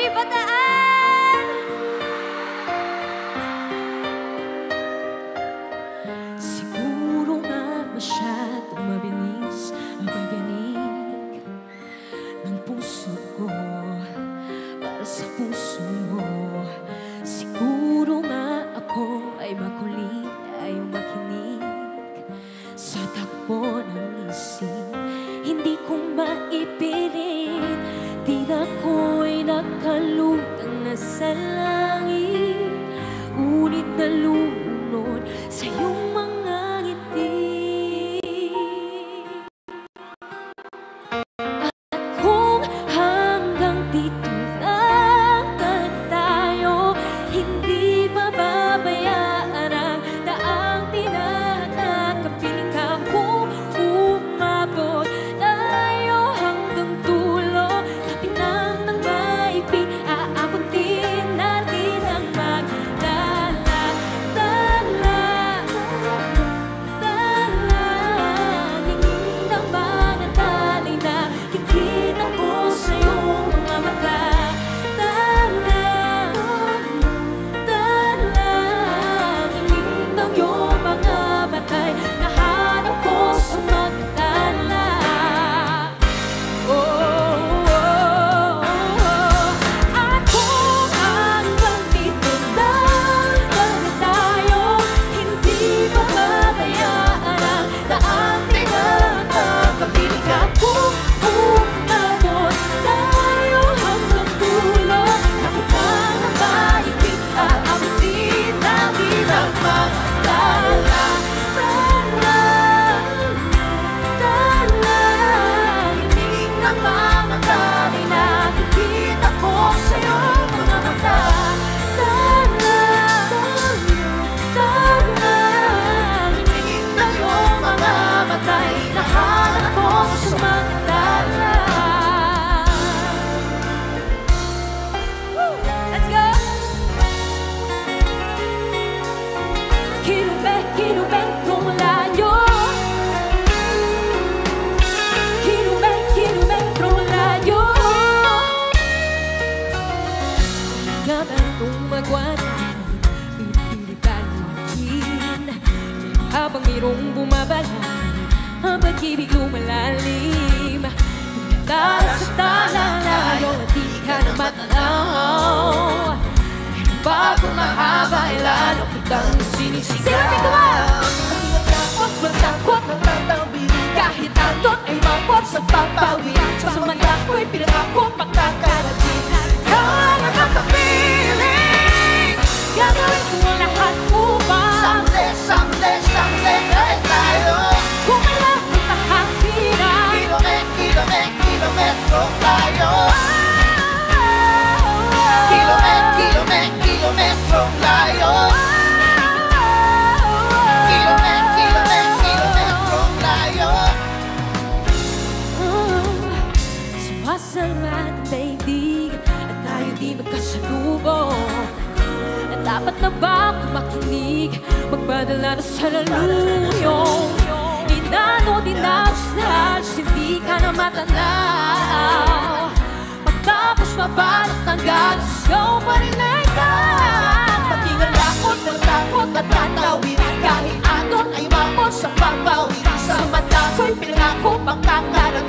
Bataan! Siguro nga masyadong mabilis ang pagyanig ng puso ko para sa puso mo. Siguro nga ako ay makulit, ayaw makinig sa takbo ng isip. Hindi ko maipilit, tila ko'y nakalutang na sa langit, ngunit nalulunod sa iyong mga ngiti. At kung hanggang dito lang tayo, hindi mababayaan ang daang tinahatak. Kapiling ka kung umabot tayo hanggang dulo. Kapit lang ng maipit, aabutin natin ang magdala. Ningin ng mga talay na kikita ko sa iyong mga mata. Ningin ng iyong mga matay, nahanap ko sa magdala. At kung hanggang dito lang tayo, hindi mababayaan ang daang tinahatak. Kapiling ka kung umabot tayo hanggang dulo. Kapit lang ng maipit, aabutin natin ang magdala. Ningin ng mga talay na kikita ko sa iyong mga mata. Ningin ng iyong mga matay, nahanap ko sa magdala. Let's go! Kilometrong layo, kilometrong layo. Nga ba itong magwanag, pinipilit talukin, habang mayroong bumabalak, ang pag-ibig lumalalim. Pinatala sa talalayo at di ka na matanaw. Pero bago mahaba ay lalo kitang sinisigaw. Matakot, kahit andon ay mawag sa pagpawid. Sa manda ko'y pinakako makakarating. Ikaw ang nakakapiling, gagawin ko ang lahat upang someday ay tayo. Kung alam ang kahanginan, kilometrong tayo. Kilometrong layo. Kilometrong layo. Sumasama ang daigdig at tayo di magkasalubong. At dapat na ba kung makinig, magpadala na sa laluyong. Inano din na hindi ka na matanaw. Pagtapos mabalot ng galos, ikaw pa rin ay ikaw. Maging alakot, matakot at tatawid, kahit anon ay mapos sa pagpawid. Sa mata ko'y pinangako, makakarating.